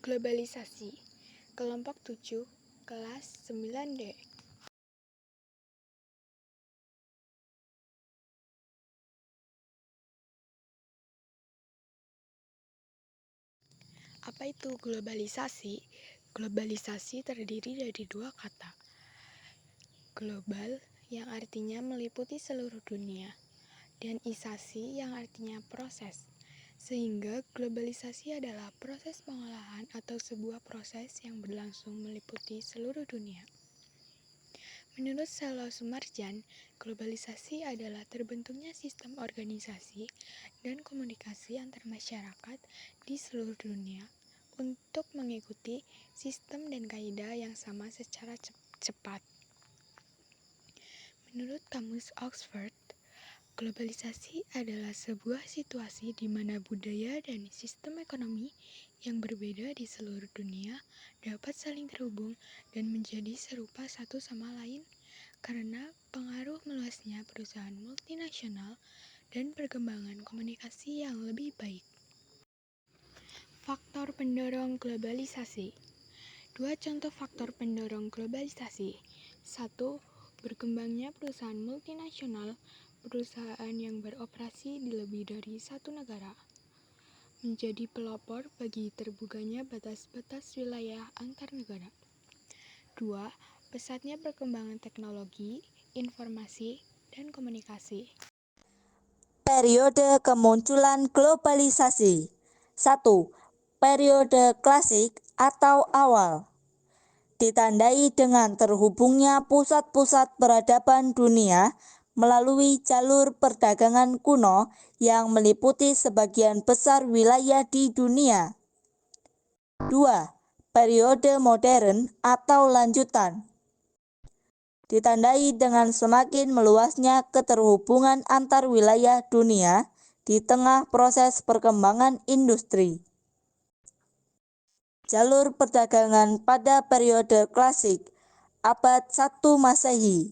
Globalisasi, kelompok 7, kelas 9D. Apa itu globalisasi? Globalisasi terdiri dari dua kata. Global, yang artinya meliputi seluruh dunia, dan isasi yang artinya proses. Sehingga globalisasi adalah proses pengolahan atau sebuah proses yang berlangsung meliputi seluruh dunia. Menurut Selo Sumarjan, globalisasi adalah terbentuknya sistem organisasi dan komunikasi antar masyarakat di seluruh dunia untuk mengikuti sistem dan kaidah yang sama secara cepat. Menurut Kamus Oxford, globalisasi adalah sebuah situasi di mana budaya dan sistem ekonomi yang berbeda di seluruh dunia dapat saling terhubung dan menjadi serupa satu sama lain karena pengaruh meluasnya perusahaan multinasional dan perkembangan komunikasi yang lebih baik. Faktor pendorong globalisasi. Dua contoh faktor pendorong globalisasi. 1. Berkembangnya perusahaan multinasional, perusahaan yang beroperasi di lebih dari satu negara, menjadi pelopor bagi terbukanya batas-batas wilayah antar negara. 2. Pesatnya perkembangan teknologi, informasi, dan komunikasi. Periode kemunculan globalisasi. 1. Periode klasik atau awal. Ditandai dengan terhubungnya pusat-pusat peradaban dunia melalui jalur perdagangan kuno yang meliputi sebagian besar wilayah di dunia. 2. Periode modern atau lanjutan. Ditandai dengan semakin meluasnya keterhubungan antar wilayah dunia di tengah proses perkembangan industri. Jalur perdagangan pada periode klasik, abad 1 Masehi.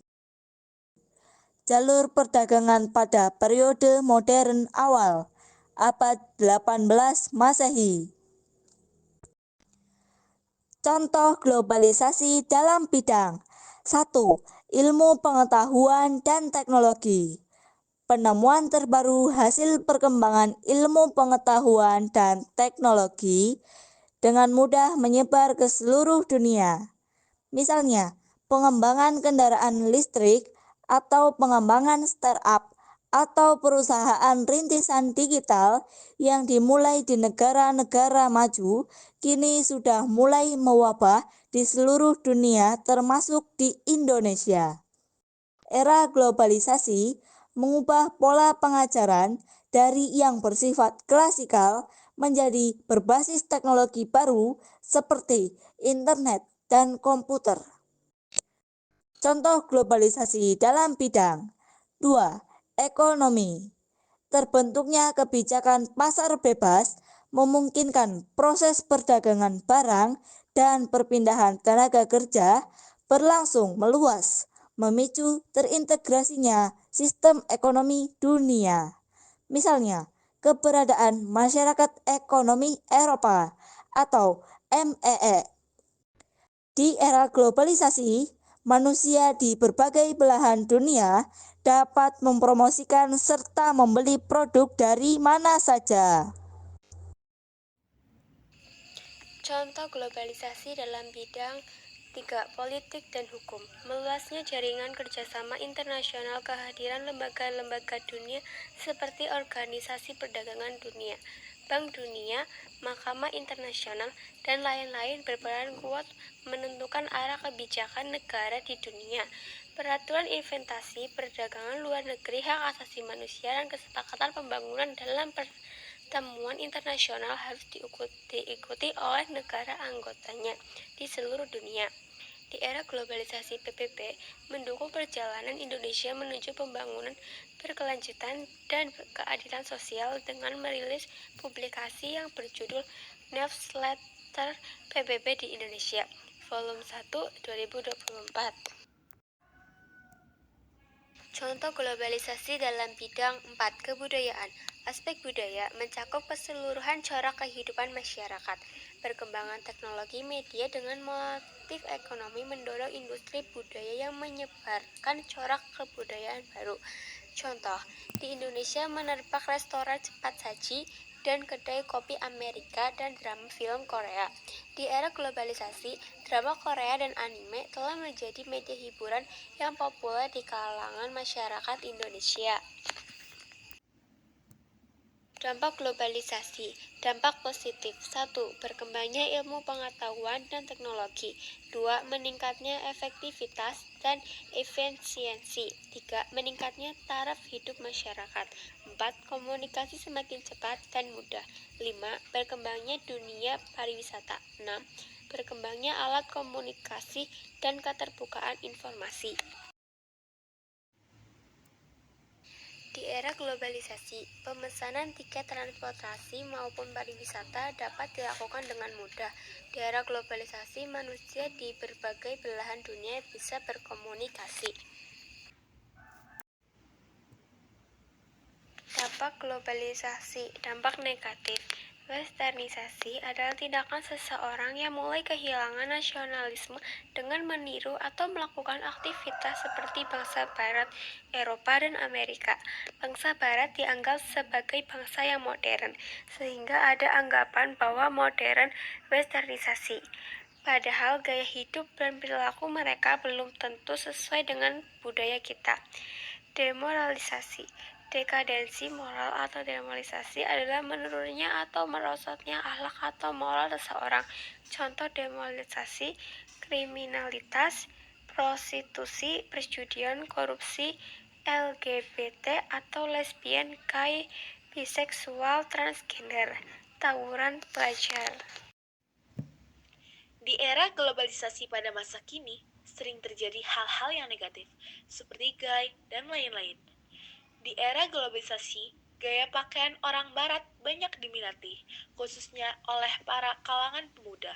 Jalur perdagangan pada periode modern awal, abad 18 Masehi. Contoh globalisasi dalam bidang 1. Ilmu pengetahuan dan teknologi. Penemuan terbaru hasil perkembangan ilmu pengetahuan dan teknologi dengan mudah menyebar ke seluruh dunia. Misalnya, pengembangan kendaraan listrik atau pengembangan startup atau perusahaan rintisan digital yang dimulai di negara-negara maju kini sudah mulai mewabah di seluruh dunia termasuk di Indonesia. Era globalisasi mengubah pola pengajaran dari yang bersifat klasikal menjadi berbasis teknologi baru seperti internet dan komputer. Contoh globalisasi dalam bidang 2. Ekonomi. Terbentuknya kebijakan pasar bebas memungkinkan proses perdagangan barang dan perpindahan tenaga kerja berlangsung meluas, memicu terintegrasinya sistem ekonomi dunia. Misalnya, keberadaan Masyarakat Ekonomi Eropa atau MEE. Di era globalisasi, manusia di berbagai belahan dunia dapat mempromosikan serta membeli produk dari mana saja. Contoh globalisasi dalam bidang 3. Politik dan hukum. Meluasnya jaringan kerjasama internasional, kehadiran lembaga-lembaga dunia seperti Organisasi Perdagangan Dunia, Bank Dunia, Mahkamah Internasional, dan lain-lain berperan kuat menentukan arah kebijakan negara di dunia. Peraturan investasi, perdagangan luar negeri, hak asasi manusia, dan kesepakatan pembangunan dalam pertemuan internasional harus diikuti oleh negara anggotanya di seluruh dunia. Di era globalisasi, PBB mendukung perjalanan Indonesia menuju pembangunan berkelanjutan dan keadilan sosial dengan merilis publikasi yang berjudul Newsletter PBB di Indonesia, Volume 1, 2024. Contoh globalisasi dalam bidang 4. Kebudayaan. Aspek budaya mencakup keseluruhan corak kehidupan masyarakat. Perkembangan teknologi media dengan motif ekonomi mendorong industri budaya yang menyebarkan corak kebudayaan baru. Contoh, di Indonesia menerbak restoran cepat saji dan kedai kopi Amerika dan drama film Korea. Di era globalisasi, drama Korea dan anime telah menjadi media hiburan yang populer di kalangan masyarakat Indonesia. Dampak globalisasi. Dampak positif. 1. Berkembangnya ilmu pengetahuan dan teknologi. 2. Meningkatnya efektivitas dan efisiensi. 3. Meningkatnya taraf hidup masyarakat. 4. Komunikasi semakin cepat dan mudah. 5. Berkembangnya dunia pariwisata. 6. Berkembangnya alat komunikasi dan keterbukaan informasi. Di era globalisasi, pemesanan tiket transportasi maupun pariwisata dapat dilakukan dengan mudah. Di era globalisasi, manusia di berbagai belahan dunia bisa berkomunikasi. Dampak globalisasi, dampak negatif. Westernisasi adalah tindakan seseorang yang mulai kehilangan nasionalisme dengan meniru atau melakukan aktivitas seperti bangsa Barat, Eropa, dan Amerika. Bangsa Barat dianggap sebagai bangsa yang modern, sehingga ada anggapan bahwa modern westernisasi. Padahal gaya hidup dan perilaku mereka belum tentu sesuai dengan budaya kita. Demoralisasi. Dekadensi moral atau demoralisasi adalah menurunnya atau merosotnya akhlak atau moral seseorang. Contoh demoralisasi: kriminalitas, prostitusi, perjudian, korupsi, LGBT atau lesbian, gay, biseksual, transgender, tawuran pelajar. Di era globalisasi pada masa kini, sering terjadi hal-hal yang negatif, seperti gay dan lain-lain. Di era globalisasi, gaya pakaian orang barat banyak diminati, khususnya oleh para kalangan pemuda.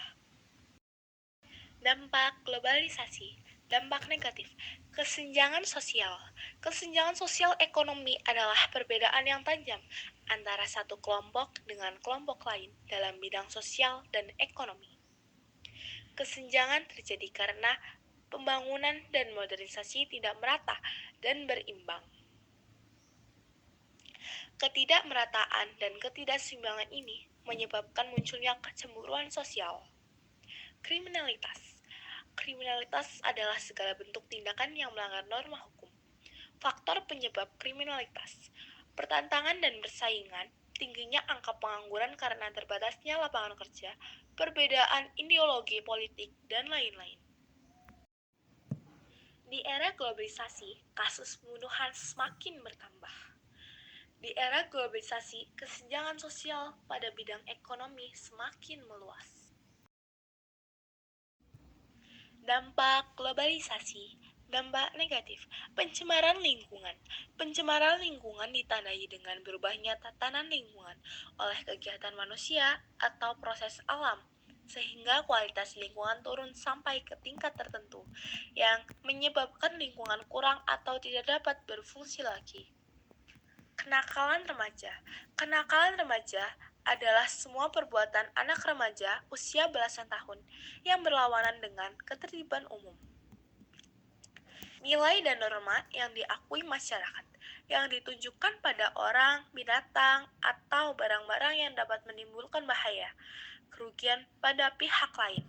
Dampak globalisasi. Dampak negatif. Kesenjangan sosial. Kesenjangan sosial ekonomi adalah perbedaan yang tajam antara satu kelompok dengan kelompok lain dalam bidang sosial dan ekonomi. Kesenjangan terjadi karena pembangunan dan modernisasi tidak merata dan berimbang. Ketidakmerataan dan ketidakseimbangan ini menyebabkan munculnya kecemburuan sosial. Kriminalitas. Kriminalitas adalah segala bentuk tindakan yang melanggar norma hukum. Faktor penyebab kriminalitas: pertentangan dan persaingan, tingginya angka pengangguran karena terbatasnya lapangan kerja, perbedaan ideologi politik, dan lain-lain. Di era globalisasi, kasus pembunuhan semakin bertambah. Di era globalisasi, kesenjangan sosial pada bidang ekonomi semakin meluas. Dampak globalisasi. Dampak negatif. Pencemaran lingkungan. Pencemaran lingkungan ditandai dengan berubahnya tatanan lingkungan oleh kegiatan manusia atau proses alam, sehingga kualitas lingkungan turun sampai ke tingkat tertentu, yang menyebabkan lingkungan kurang atau tidak dapat berfungsi lagi. Kenakalan remaja. Kenakalan remaja adalah semua perbuatan anak remaja usia belasan tahun yang berlawanan dengan ketertiban umum. Nilai dan norma yang diakui masyarakat, yang ditunjukkan pada orang, binatang, atau barang-barang yang dapat menimbulkan bahaya, kerugian pada pihak lain.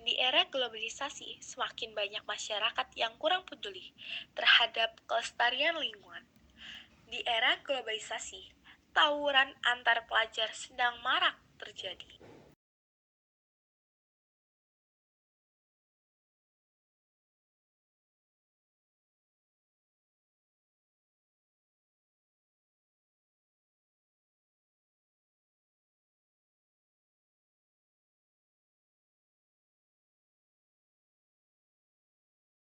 Di era globalisasi, semakin banyak masyarakat yang kurang peduli terhadap kelestarian lingkungan. Di era globalisasi, tawuran antar pelajar sedang marak terjadi.